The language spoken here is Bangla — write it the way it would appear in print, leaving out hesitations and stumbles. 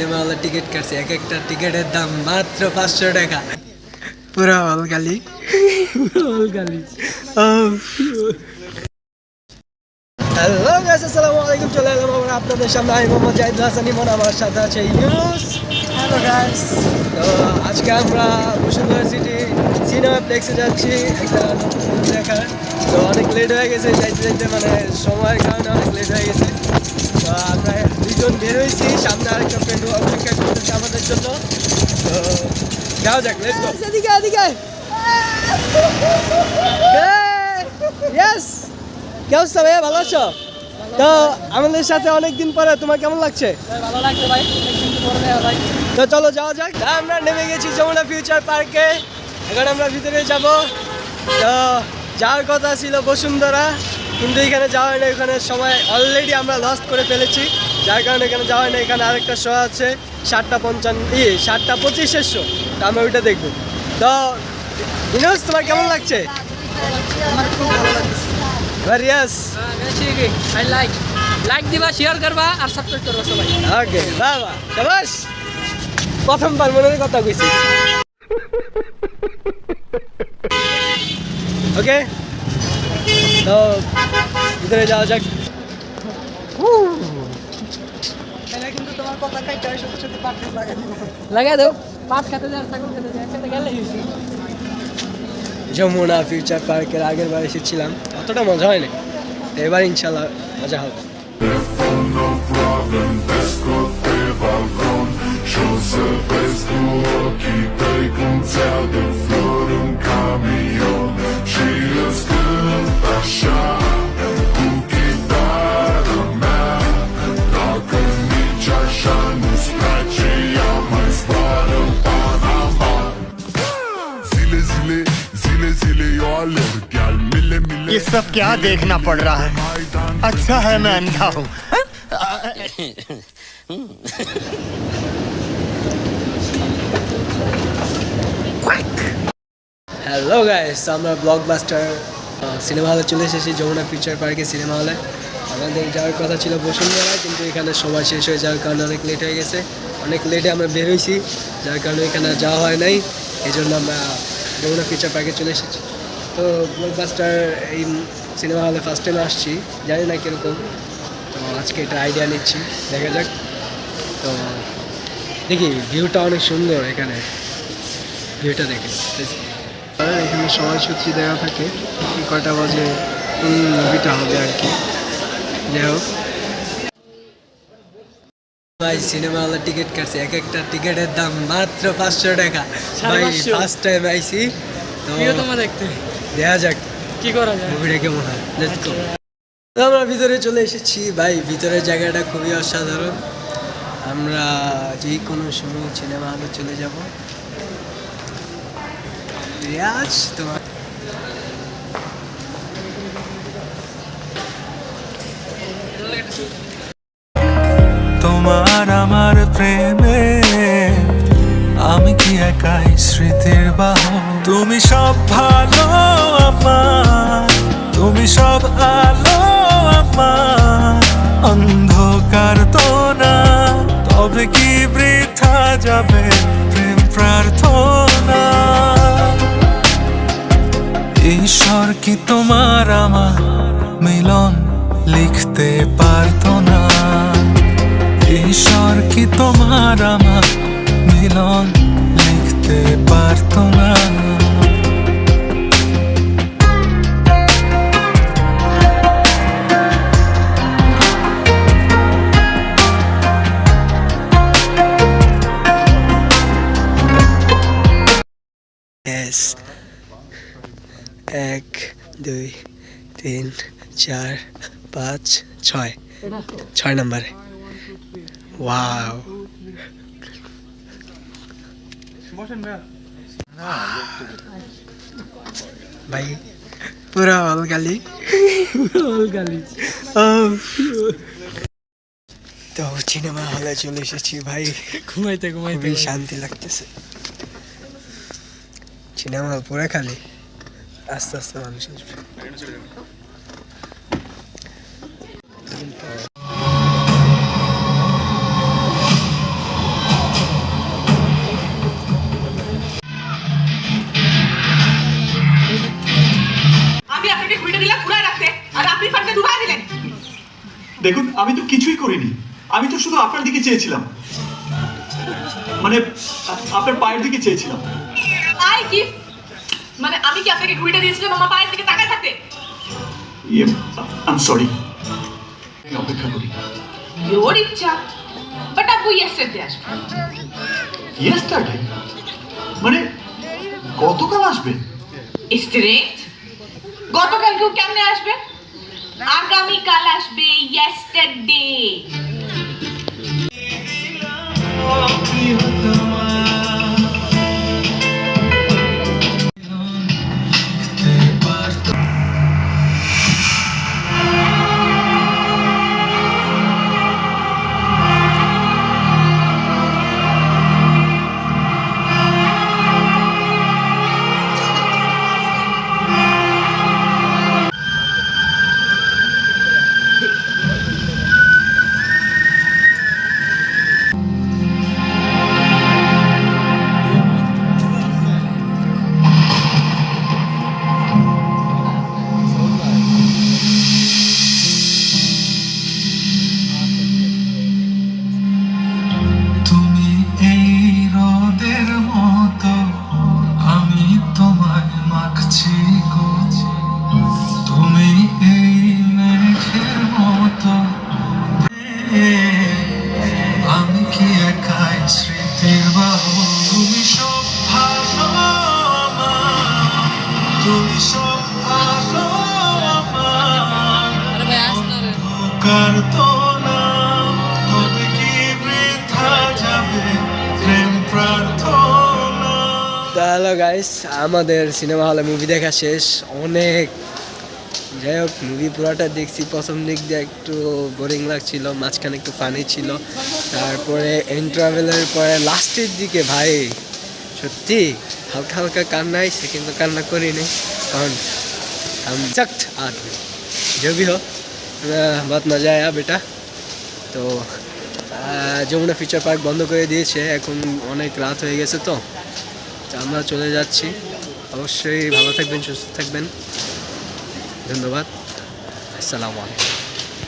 সিনেমাওয়ালা টিকিট কাটছে, এক একটা টিকিটের দাম মাত্র 500 টাকা। পুরো অলগালি অলগালি। হ্যালো গাইস, আসসালামু আলাইকুম। চলে এলাম আমরা আপনাদের সামনে। আমি মোহাম্মদ জাহিদুল হাসান ইমন, আমার সাথে আছে ইউনুস। Hello guys. তো আজকে আমরা বসুন্ধরা সিটি সিনেমাপ্লেক্সে যাচ্ছি একটা নতুন মুভি দেখার। তো অনেক লেট হয়ে গেছে, যাইতে যাইতে মানে সময়ের কারণে অনেক লেট হয়ে গেছে। তো আমরা দুজন বের হয়েছি, সামনে আরেকটা ফ্রেন্ড অপেক্ষা করতেছে আমাদের জন্য। তো যাওয়া যাক, লেটস গো। এদিকে এদিকে। ইয়েস, কি অবস্থা ভাইয়া, ভালো আছো? তো আমাদের সাথে অনেকদিন পরে, তোমার কেমন লাগছে? ভালো লাগছে ভাই, ভাই। তো চলো যাওয়া যাক। আমরা নেমে গেছি যমুনা ফিউচার পার্কে, এখন আমরা ভিতরে যাব। তো যাওয়ার কথা ছিল বসুন্ধরা, কিন্তু এখানে যাওয়া হয় না। এখানে সময় অলরেডি আমরা লস্ট করে ফেলেছি, যার কারণে এখানে যাওয়া হয় না। এখানে আরেকটা শো আছে 7:25 শো, তো আমরা ওইটা দেখবো। তো ইনোস, তোমার কেমন লাগছে? আমার খুব ভালো লাগছে। এবার ইয়াস, আই লাইক দিবা, শেয়ার করবা আর সাবস্ক্রাইব করবা সবাই। ওকে, বাবা শাবাশ, প্রথমবার মনের কথা কইছি। ওকে, তো ভিতরে যাওয়া যাক। কিন্তু তোমার কথা কাইটা সাথে সাথে পাট লাগাই দাও। পাট খেতে যায়, ছাগল খেতে যায়, একসাথে গেলে যমুনা ফিউচার পার্কের আগের বার এসেছিলাম, অতটা মজা হয়নি। এবার ইনশাল্লাহ মজা হবে। No problem, pesco pe balcon Și o să vezi cu ochii tăi cum ți-aduc flori în camion Și îți cânt așa cu chitară mea Dacă nici așa nu-ți place, ea mai zboară în Panama Zile, zile, zile, zile eu alerg Iar mile, mile ये सब क्या देखना पड़ रहा है? अच्छा है मैं अंधा हूँ। হ্যালো গাইস, আমরা ব্লকবাস্টার সিনেমা হলে চলে এসেছি, যমুনা ফিউচার পার্কে সিনেমা হলে। আমাদের যাওয়ার কথা ছিল বসুন্ধরা, কিন্তু এখানে সময় শেষ হয়ে যাওয়ার কারণে অনেক লেট হয়ে গেছে। অনেক লেটে আমরা বের হয়েছি, যার কারণে এখানে যাওয়া হয় নাই। এই জন্য আমরা যমুনা ফিউচার পার্কে চলে এসেছি। তো ব্লকবাস্টার এই সিনেমা হলে ফার্স্ট টাইম আসছি, জানি না কীরকম। তো আজকে এটা আইডিয়া নিচ্ছি, দেখা যাক। তো দেখি, ভিউটা অনেক সুন্দর, এখানে ভিউটা দেখে। এখানে সময়সূচি দেওয়া থাকে, কয়টা বাজে মুভিটা হবে আর কি। যাই হোক, ভাই সিনেমা হলের টিকিট কাটছে, এক একটা টিকিটের দাম মাত্র 500 টাকা। ভাই ফার্স্ট টাইম আইছি, তো তোমার দেখতে দেখা যাক কি করা যায়, মুভিটা কেমন হয়। Let's go. তো আমরা ভিতরে চলে এসেছি ভাই, ভিতরের জায়গাটা খুবই অসাধারণ। আমরা যে কোনো সময় সিনেমা হলে চলে যাব। রিয়াজ তোমার তোমার আমার প্রেমে আমি কি একাই স্মৃতির বাহন তুমি সব ভালো আমার তুমি সব আলো আমার অন্ধকার তো না তবে কি বৃথা যাবে প্রেম প্রার্থনা ঈশ্বর কি তোমার আমার মিলন লিখতে পারতো না ঈশ্বর কি তোমার আমার মিলন লিখতে পারতো না Yes. 1 2 3 4 5 6 নম্বরে। ওয়াও, ভাই পুরো অলগালি অলগালি। তো সিনেমা হলে চলে এসেছি ভাই, ঘুমাইতে খুবই শান্তি লাগতেছে। সিনেমা হল পুরো খালি, আস্তে আস্তে মানুষ আসবে। দেখুন আমি তো কিছুই করিনি, আমি তো শুধু আপনার দিকে চেয়েছিলাম, মানে আপনার পায়ের দিকে চেয়েছিলাম। আই কি মানে আমি কি আপনাকে ঘুড়িটা দিয়েছিলাম আমার পায়ের দিকে তাকায় থাকতে? আই এম সরি, অপেক্ষা করি। ইয়োর ইচ্ছা, বাট আপু ইয়েস্টারডে আসবে। ইয়েস্টারডে মানে গতকাল আসবে? স্ট্রেট গতকাল কেউ কেমনে আসবে? আগামীকাল আসবে, ইয়েস্টারডে। তুমি এই রোদের মতো, আমি তোমায় মাখছি গো। তুমি এই মেঘের মতো, আমি কি একাই স্মৃতির বাহু। তুমি সব ভালো আমার, তুমি সব ভালো আমার, কার তো না তবে কি বৃথা যাবে প্রেম প্রার্থনা। তো হ্যালো গাইস, আমাদের সিনেমা হলে মুভি দেখা শেষ। অনেক যাই হোক, মুভি পুরোটা দেখছি। প্রথম দিক দিয়ে একটু বোরিং লাগছিল, মাঝখানে একটু ফানি ছিল, তারপরে ইন্টারভেলের পরে লাস্টের দিকে ভাই সত্যি হালকা হালকা কান্না আইসে, কিন্তু কান্না করিনি কারণ हम सख्त आदमी जो भी हो बहुत मज़ा आया बेटा। তো যমুনা ফিউচার পার্ক বন্ধ করে দিয়েছে, এখন অনেক রাত হয়ে গেছে, তো আমরা চলে যাচ্ছি। অবশ্যই ভালো থাকবেন, সুস্থ থাকবেন, ধন্যবাদ, আসসালামু আলাইকুম।